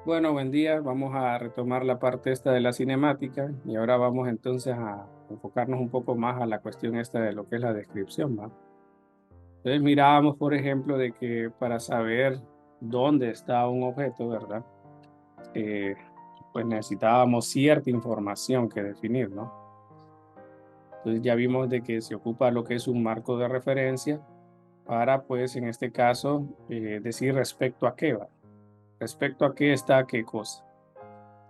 Bueno, buen día. Vamos a retomar la parte esta de la cinemática y ahora vamos entonces a enfocarnos un poco más a la cuestión esta de lo que es la descripción, ¿va? Entonces mirábamos, por ejemplo, de que para saber dónde está un objeto, ¿verdad? Eh, pues necesitábamos cierta información que definir, ¿no? Entonces ya vimos de que se ocupa lo que es un marco de referencia para, pues en este caso, decir respecto a qué va, respecto a qué está qué cosa.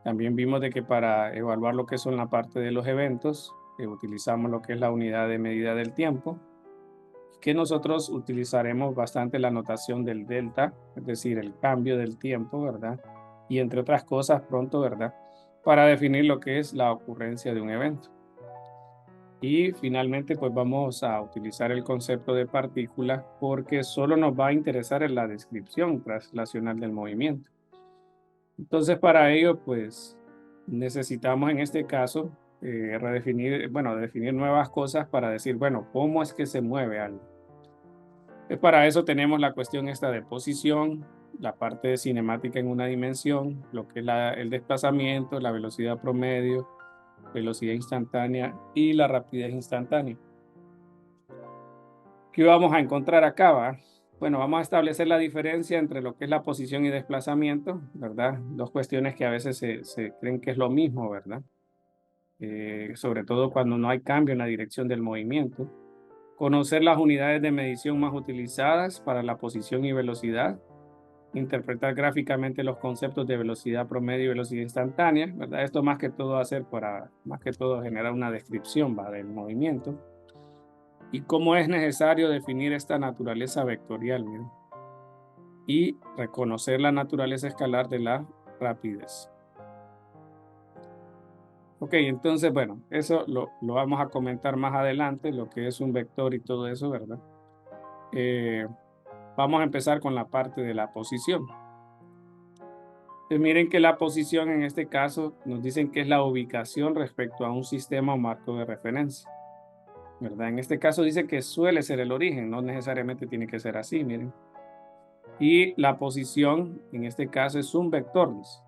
También vimos de que para evaluar lo que son la parte de los eventos, utilizamos lo que es la unidad de medida del tiempo, que nosotros utilizaremos bastante la notación del delta, es decir, el cambio del tiempo, ¿verdad? Y entre otras cosas, pronto, ¿verdad? Para definir lo que es la ocurrencia de un evento. Y finalmente, pues vamos a utilizar el concepto de partícula porque solo nos va a interesar en la descripción translacional del movimiento. Entonces, para ello, pues necesitamos en este caso redefinir, bueno, definir nuevas cosas para decir, bueno, ¿cómo es que se mueve algo? Para eso tenemos la cuestión esta de posición, la parte de cinemática en una dimensión, lo que es el desplazamiento, la velocidad promedio, velocidad instantánea y la rapidez instantánea. ¿Qué vamos a encontrar acá, va? Bueno, vamos a establecer la diferencia entre lo que es la posición y desplazamiento, ¿verdad? Dos cuestiones que a veces se creen que es lo mismo, ¿verdad? Sobre todo cuando no hay cambio en la dirección del movimiento. Conocer las unidades de medición más utilizadas para la posición y velocidad. Interpretar gráficamente los conceptos de velocidad promedio y velocidad instantánea, ¿verdad? Esto más que todo hacer para, más que todo generar una descripción, ¿va? Del movimiento. Y cómo es necesario definir esta naturaleza vectorial, miren, y reconocer la naturaleza escalar de la rapidez. Ok, entonces, bueno, eso lo vamos a comentar más adelante, lo que es un vector y todo eso, ¿verdad? Eh, Vamos a empezar con la parte de la posición. Pues miren que la posición en este caso nos dicen que es la ubicación respecto a un sistema o marco de referencia, ¿verdad? En este caso dice que suele ser el origen, no necesariamente tiene que ser así, miren. Y la posición en este caso es un vector, dice.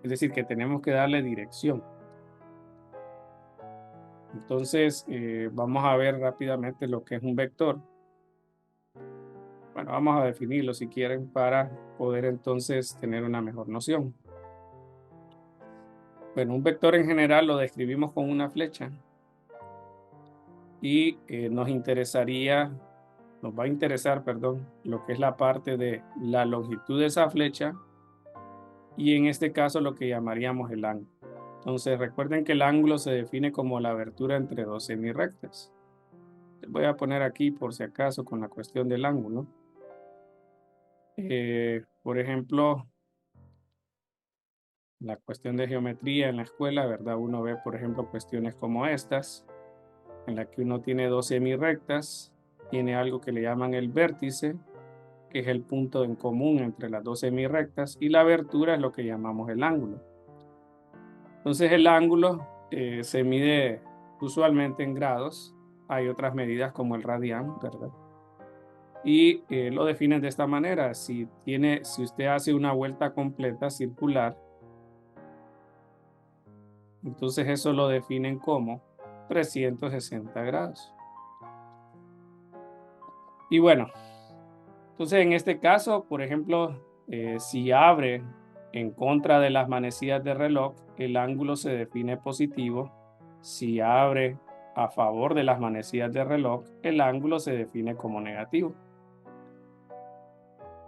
Es decir, que tenemos que darle dirección. Entonces, vamos a ver rápidamente lo que es un vector. Bueno, vamos a definirlo si quieren para poder entonces tener una mejor noción. Bueno, un vector en general lo describimos con una flecha y nos va a interesar, perdón, lo que es la parte de la longitud de esa flecha y en este caso lo que llamaríamos el ángulo. Entonces recuerden que el ángulo se define como la abertura entre dos semirrectas. Les voy a poner aquí por si acaso con la cuestión del ángulo. Por ejemplo, la cuestión de geometría en la escuela, ¿verdad? Uno ve, por ejemplo, cuestiones como estas, en la que uno tiene dos semirrectas, tiene algo que le llaman el vértice, que es el punto en común entre las dos semirrectas, y la abertura es lo que llamamos el ángulo. Entonces el ángulo se mide usualmente en grados, hay otras medidas como el radián, ¿verdad? Y lo definen de esta manera, si usted hace una vuelta completa circular, entonces eso lo definen como 360 grados. Y bueno, entonces en este caso, por ejemplo, si abre en contra de las manecillas de reloj, el ángulo se define positivo. Si abre a favor de las manecillas de reloj, el ángulo se define como negativo.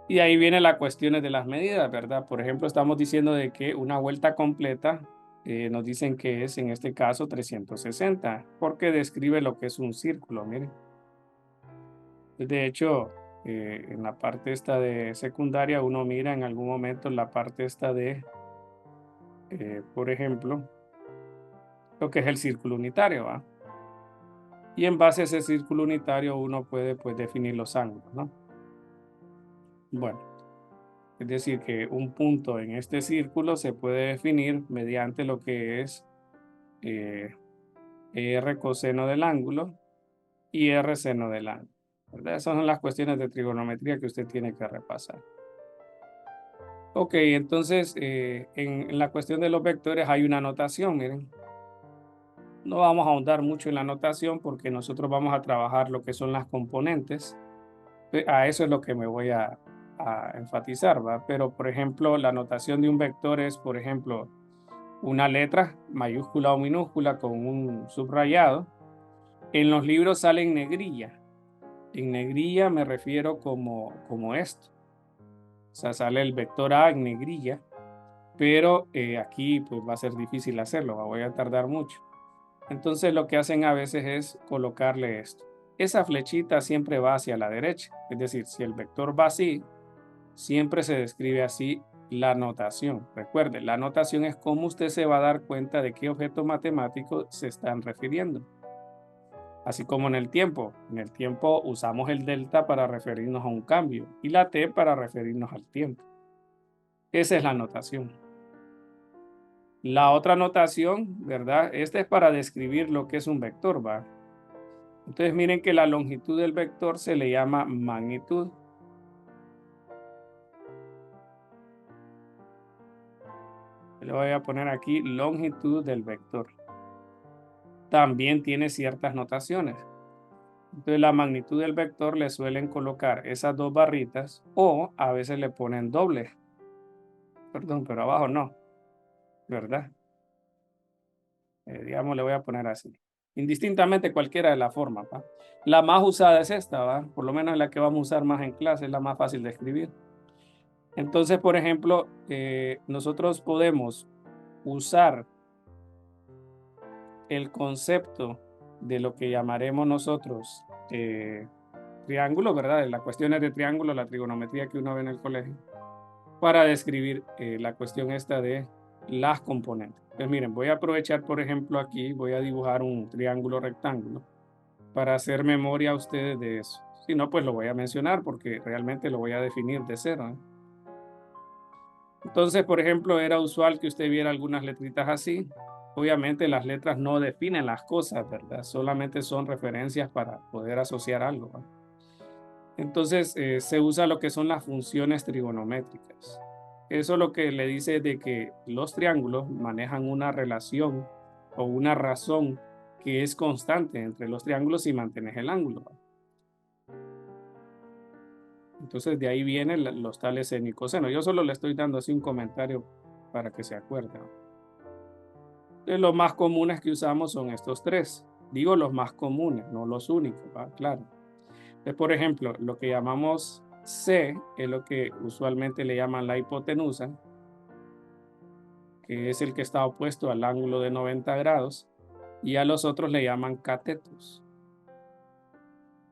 Y ahí viene la cuestión de las medidas, ¿verdad? Por ejemplo, estamos diciendo de que una vuelta completa nos dicen que es en este caso 360, porque describe lo que es un círculo, miren. De hecho, en la parte esta de secundaria, uno mira en algún momento la parte esta de, por ejemplo, lo que es el círculo unitario, ¿va? Y en base a ese círculo unitario uno puede pues definir los ángulos, ¿no? Bueno, es decir que un punto en este círculo se puede definir mediante lo que es eh, R coseno del ángulo y R seno del ángulo, ¿verdad? Esas son las cuestiones de trigonometría que usted tiene que repasar. Ok, entonces en la cuestión de los vectores hay una notación, miren. No vamos a ahondar mucho en la notación porque nosotros vamos a trabajar lo que son las componentes. A eso es lo que me voy a enfatizar, ¿va? Pero, por ejemplo, la notación de un vector es, por ejemplo, una letra mayúscula o minúscula con un subrayado. En los libros sale en negrilla. En negrilla me refiero como esto. O sea, sale el vector A en negrilla, pero aquí pues va a ser difícil hacerlo, voy a tardar mucho. Entonces lo que hacen a veces es colocarle esto. Esa flechita siempre va hacia la derecha, es decir, si el vector va así, siempre se describe así la notación. Recuerde, la notación es cómo usted se va a dar cuenta de qué objeto matemático se están refiriendo. Así como en el tiempo. En el tiempo usamos el delta para referirnos a un cambio y la t para referirnos al tiempo. Esa es la notación. La otra notación, ¿verdad? Esta es para describir lo que es un vector, ¿va? Entonces miren que la longitud del vector se le llama magnitud. Le voy a poner aquí longitud del vector. También tiene ciertas notaciones. Entonces la magnitud del vector le suelen colocar esas dos barritas o a veces le ponen doble. Perdón, pero abajo no, ¿verdad? Digamos, le voy a poner así. Indistintamente cualquiera de las formas, ¿va? La más usada es esta, ¿va? Por lo menos la que vamos a usar más en clase, es la más fácil de escribir. Entonces, por ejemplo, nosotros podemos usar el concepto de lo que llamaremos nosotros triángulo, ¿verdad? Las cuestiones de triángulo, la trigonometría que uno ve en el colegio, para describir la cuestión esta de las componentes. Pues miren, voy a aprovechar, por ejemplo, aquí, voy a dibujar un triángulo rectángulo para hacer memoria a ustedes de eso. Si no, pues lo voy a mencionar porque realmente lo voy a definir de cero, ¿eh? Entonces, por ejemplo, era usual que usted viera algunas letritas así. Obviamente las letras no definen las cosas, ¿verdad? Solamente son referencias para poder asociar algo, ¿va? Entonces, se usa lo que son las funciones trigonométricas. Eso lo que le dice de que los triángulos manejan una relación o una razón que es constante entre los triángulos si mantienes el ángulo, ¿va? Entonces, de ahí vienen los tales seno y coseno. Yo solo le estoy dando así un comentario para que se acuerden. Los más comunes que usamos son estos tres. Digo los más comunes, no los únicos, ¿va? Claro. Por ejemplo, lo que llamamos C es lo que usualmente le llaman la hipotenusa, que es el que está opuesto al ángulo de 90 grados, y a los otros le llaman catetos.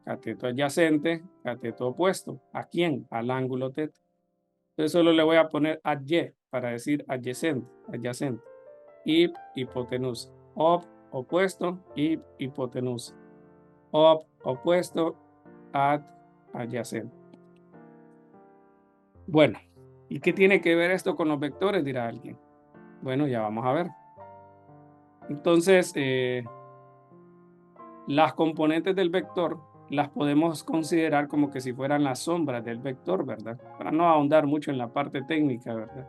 Cateto adyacente, cateto opuesto. ¿A quién? Al ángulo teta. Entonces solo le voy a poner adye para decir adyacente, adyacente. Y hipotenusa. Op, opuesto, y hipotenusa. Op, opuesto, ad, adyacente. Bueno, ¿y qué tiene que ver esto con los vectores? Dirá alguien. Bueno, ya vamos a ver. Entonces, las componentes del vector las podemos considerar como que si fueran las sombras del vector, ¿verdad? Para no ahondar mucho en la parte técnica, ¿verdad?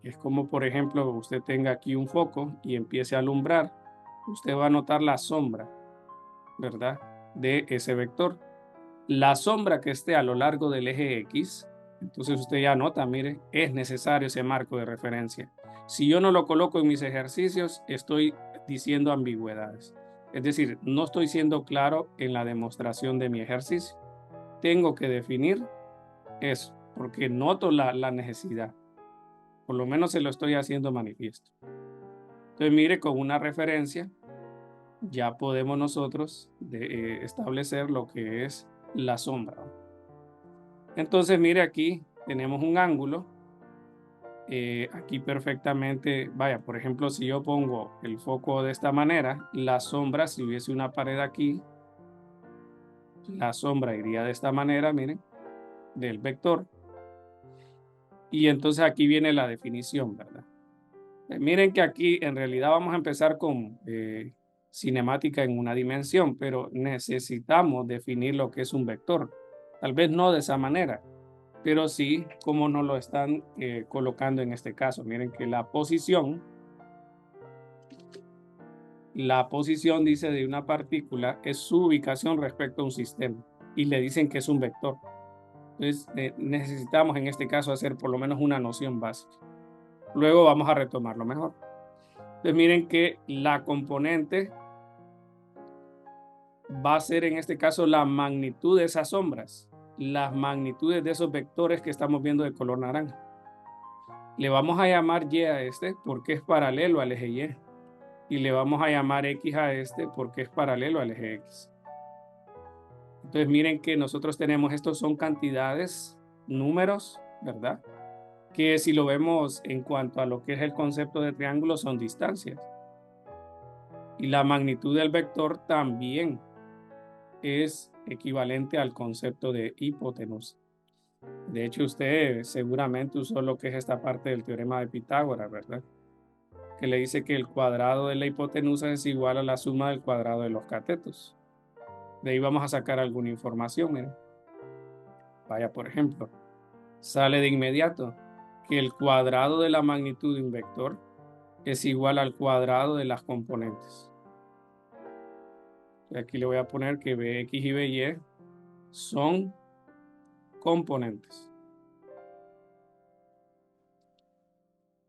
Es como, por ejemplo, usted tenga aquí un foco y empiece a alumbrar. Usted va a notar la sombra, ¿verdad? De ese vector. La sombra que esté a lo largo del eje X, entonces usted ya nota, mire, es necesario ese marco de referencia. Si yo no lo coloco en mis ejercicios, estoy diciendo ambigüedades. Es decir, no estoy siendo claro en la demostración de mi ejercicio. Tengo que definir eso, porque noto la necesidad. Por lo menos se lo estoy haciendo manifiesto. Entonces, mire, con una referencia ya podemos nosotros establecer lo que es la sombra. Entonces, mire, aquí tenemos un ángulo. Aquí perfectamente, vaya, por ejemplo, si yo pongo el foco de esta manera, la sombra, si hubiese una pared aquí, la sombra iría de esta manera, miren, del vector. Y entonces aquí viene la definición, ¿verdad? Miren que aquí en realidad vamos a empezar con cinemática en una dimensión, pero necesitamos definir lo que es un vector. Tal vez no de esa manera, pero sí como nos lo están colocando en este caso. Miren que la posición dice de una partícula es su ubicación respecto a un sistema y le dicen que es un vector. Entonces necesitamos en este caso hacer por lo menos una noción básica. Luego vamos a retomarlo mejor. Entonces miren que la componente va a ser en este caso la magnitud de esas sombras, las magnitudes de esos vectores que estamos viendo de color naranja. Le vamos a llamar Y a este porque es paralelo al eje Y. Y le vamos a llamar X a este porque es paralelo al eje X. Entonces miren que nosotros tenemos, estos son cantidades, números, ¿verdad? Que si lo vemos en cuanto a lo que es el concepto de triángulo son distancias. Y la magnitud del vector también es equivalente al concepto de hipotenusa. De hecho, usted seguramente usó lo que es esta parte del teorema de Pitágoras, ¿verdad? Que le dice que el cuadrado de la hipotenusa es igual a la suma del cuadrado de los catetos. De ahí vamos a sacar alguna información, miren. Vaya, por ejemplo, sale de inmediato que el cuadrado de la magnitud de un vector es igual al cuadrado de las componentes. Aquí le voy a poner que Bx y By son componentes.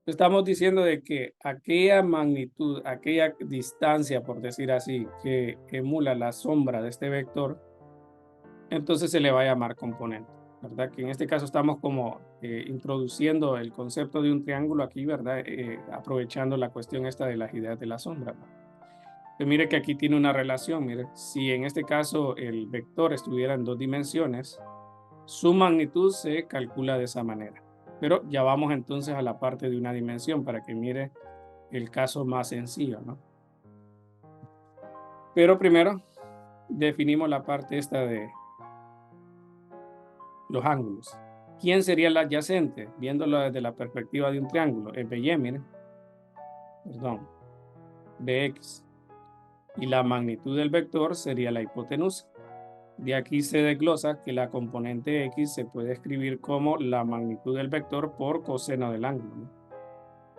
Estamos diciendo de que aquella magnitud, aquella distancia, por decir así, que emula la sombra de este vector, entonces se le va a llamar componente, ¿verdad? Que en este caso estamos como introduciendo el concepto de un triángulo aquí, ¿verdad? Aprovechando la cuestión esta de las ideas de la sombra, ¿no? Pues mire que aquí tiene una relación, mire, si en este caso el vector estuviera en 2 dimensiones, su magnitud se calcula de esa manera. Pero ya vamos entonces a la parte de una dimensión para que mire el caso más sencillo, ¿no? Pero primero definimos la parte esta de los ángulos. ¿Quién sería el adyacente? Viéndolo desde la perspectiva de un triángulo. Es BY, miren. Perdón. BX. Y la magnitud del vector sería la hipotenusa. De aquí se desglosa que la componente X se puede escribir como la magnitud del vector por coseno del ángulo, ¿no?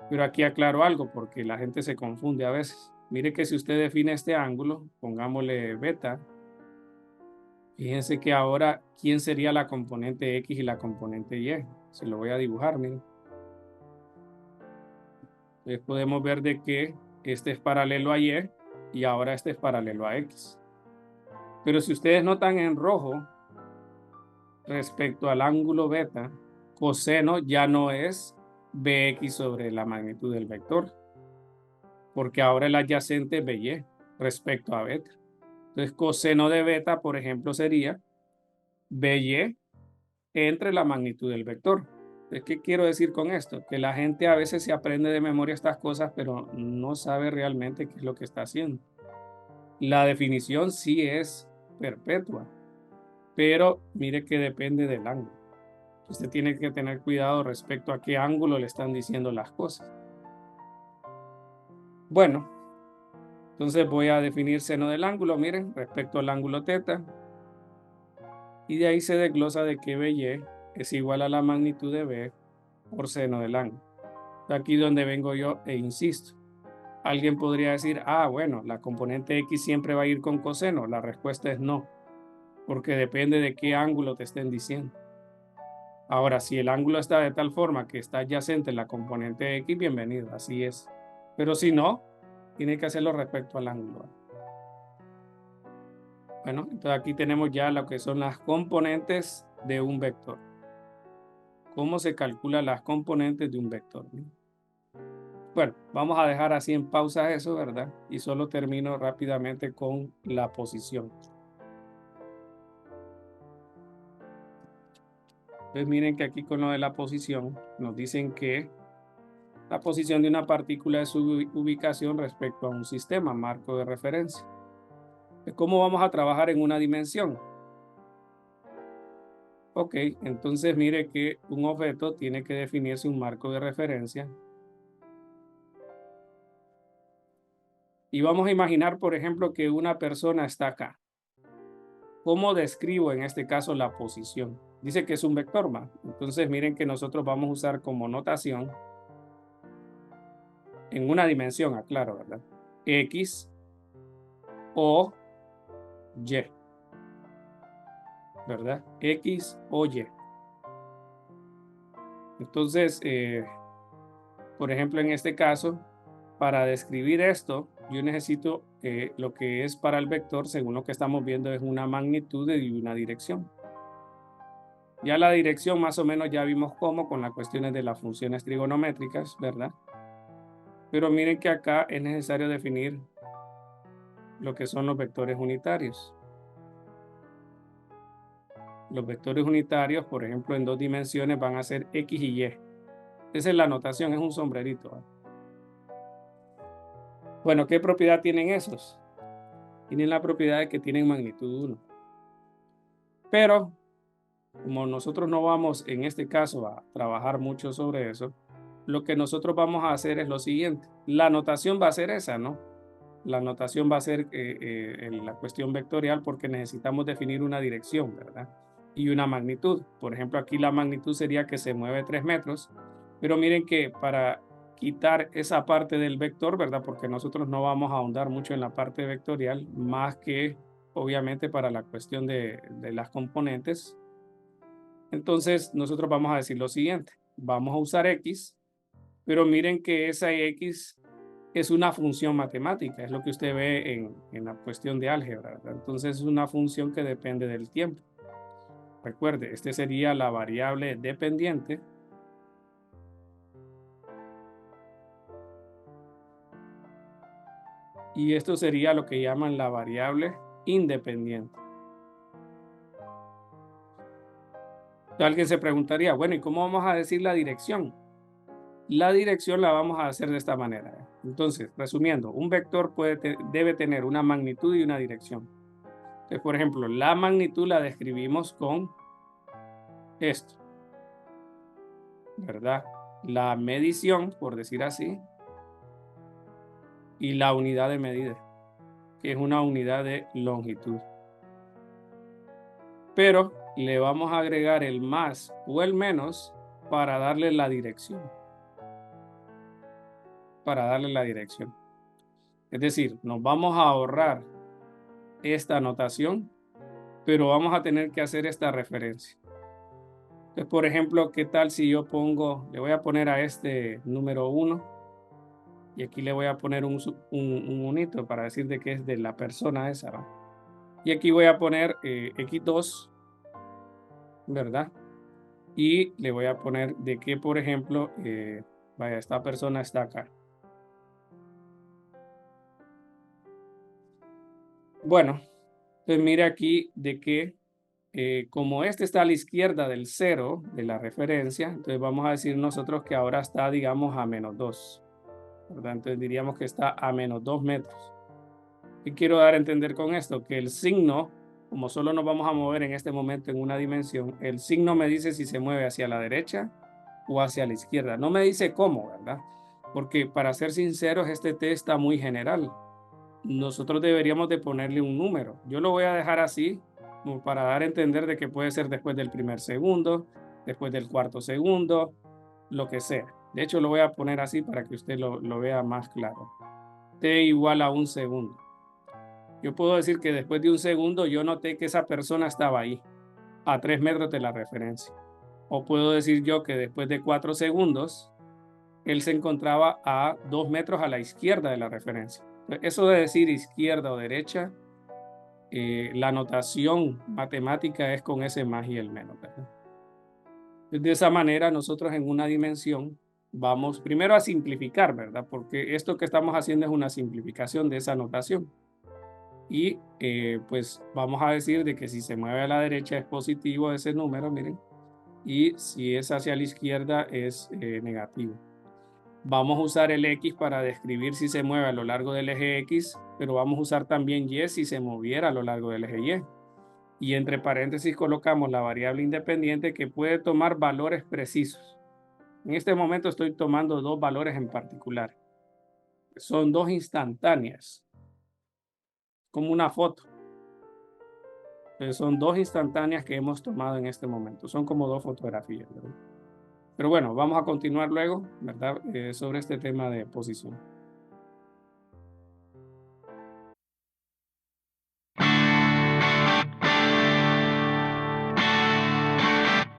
Pero aquí aclaro algo porque la gente se confunde a veces. Mire que si usted define este ángulo, pongámosle beta, fíjense que ahora, ¿quién sería la componente X y la componente Y? Se lo voy a dibujar, miren. Entonces podemos ver de que este es paralelo a Y y ahora este es paralelo a X. Pero si ustedes notan en rojo, respecto al ángulo beta, coseno ya no es Bx sobre la magnitud del vector, porque ahora el adyacente es By respecto a beta. Entonces, coseno de beta, por ejemplo, sería By entre la magnitud del vector. Entonces, ¿qué quiero decir con esto? Que la gente a veces se aprende de memoria estas cosas, pero no sabe realmente qué es lo que está haciendo. La definición sí es perpetua, pero mire que depende del ángulo. Usted tiene que tener cuidado respecto a qué ángulo le están diciendo las cosas. Bueno, entonces voy a definir seno del ángulo, miren, respecto al ángulo teta. Y de ahí se desglosa de que BY es igual a la magnitud de B por seno del ángulo. Aquí donde vengo yo e insisto. Alguien podría decir, ah, bueno, la componente X siempre va a ir con coseno. La respuesta es no, porque depende de qué ángulo te estén diciendo. Ahora, si el ángulo está de tal forma que está adyacente en la componente X, bienvenido, así es. Pero si no, tiene que hacerlo respecto al ángulo. Bueno, entonces aquí tenemos ya lo que son las componentes de un vector. ¿Cómo se calculan las componentes de un vector? Bueno, vamos a dejar así en pausa eso, ¿verdad? Y solo termino rápidamente con la posición. Entonces miren que aquí con lo de la posición nos dicen que la posición de una partícula es su ubicación respecto a un sistema, marco de referencia. ¿Cómo vamos a trabajar en una dimensión? Ok, entonces mire que un objeto tiene que definirse un marco de referencia. Y vamos a imaginar, por ejemplo, que una persona está acá. ¿Cómo describo en este caso la posición? dice que es un vector más. Entonces miren que nosotros vamos a usar como notación en una dimensión, aclaro, ¿verdad? X o Y, ¿verdad? X o Y. Entonces, por ejemplo, en este caso, para describir esto, yo necesito lo que es para el vector, según lo que estamos viendo, es una magnitud y una dirección. Ya la dirección más o menos ya vimos cómo con las cuestiones de las funciones trigonométricas, ¿verdad? Pero miren que acá es necesario definir lo que son los vectores unitarios. Los vectores unitarios, por ejemplo, en 2 dimensiones van a ser X y Y. Esa es la notación, es un sombrerito, ¿eh? Bueno, ¿qué propiedad tienen esos? Tienen la propiedad de que tienen magnitud 1. Pero, como nosotros no vamos en este caso a trabajar mucho sobre eso, lo que nosotros vamos a hacer es lo siguiente. La notación va a ser esa, ¿no? La notación va a ser en la cuestión vectorial porque necesitamos definir una dirección, ¿verdad? Y una magnitud. Por ejemplo, aquí la magnitud sería que se mueve 3 metros, pero miren que para quitar esa parte del vector, ¿verdad? Porque nosotros no vamos a ahondar mucho en la parte vectorial, más que obviamente para la cuestión de las componentes. Entonces, nosotros vamos a decir lo siguiente. Vamos a usar X, pero miren que esa X es una función matemática, es lo que usted ve en la cuestión de álgebra, ¿verdad? Entonces es una función que depende del tiempo. Recuerde, este sería la variable dependiente y esto sería lo que llaman la variable independiente. Alguien se preguntaría, bueno, ¿y cómo vamos a decir la dirección? La dirección la vamos a hacer de esta manera. Entonces, resumiendo, un vector debe tener una magnitud y una dirección. Entonces, por ejemplo, la magnitud la describimos con esto, ¿verdad? La medición, por decir así, y la unidad de medida, que es una unidad de longitud. Pero le vamos a agregar el más o el menos para darle la dirección. Para darle la dirección. Es decir, nos vamos a ahorrar esta notación, pero vamos a tener que hacer esta referencia. Entonces, por ejemplo, ¿qué tal si yo pongo, le voy a poner a este número 1 y aquí le voy a poner un unito para decir de que es de la persona esa, ¿va? Y aquí voy a poner X2, ¿verdad? Y le voy a poner de que, por ejemplo, vaya, esta persona está acá. Bueno, pues mire aquí de que como este está a la izquierda del 0 de la referencia, entonces vamos a decir nosotros que ahora está, digamos, a -2, ¿verdad? Entonces diríamos que está a -2 metros. ¿Qué quiero dar a entender con esto? Que el signo, como solo nos vamos a mover en este momento en una dimensión, el signo me dice si se mueve hacia la derecha o hacia la izquierda. No me dice cómo, ¿verdad? Porque para ser sinceros, este test está muy general. Nosotros deberíamos de ponerle un número. Yo lo voy a dejar así, como para dar a entender de que puede ser después del primer segundo, después del cuarto segundo, lo que sea. De hecho, lo voy a poner así para que usted lo vea más claro. T igual a 1 segundo. Yo puedo decir que después de 1 segundo yo noté que esa persona estaba ahí, a 3 metros de la referencia. O puedo decir yo que después de 4 segundos, él se encontraba a 2 metros a la izquierda de la referencia. Eso de decir izquierda o derecha, la notación matemática es con ese más y el menos, ¿verdad? De esa manera nosotros en una dimensión vamos primero a simplificar, ¿verdad? Porque esto que estamos haciendo es una simplificación de esa notación. Y pues vamos a decir de que si se mueve a la derecha es positivo ese número, miren, y si es hacia la izquierda es negativo. Vamos a usar el X para describir si se mueve a lo largo del eje X, pero vamos a usar también Y si se moviera a lo largo del eje Y. Y entre paréntesis colocamos la variable independiente que puede tomar valores precisos. En este momento estoy tomando dos valores en particular. Son dos instantáneas, como una foto. Entonces son dos instantáneas que hemos tomado en este momento. Son como dos fotografías, ¿verdad? Pero bueno, vamos a continuar luego, ¿verdad? Sobre este tema de posición.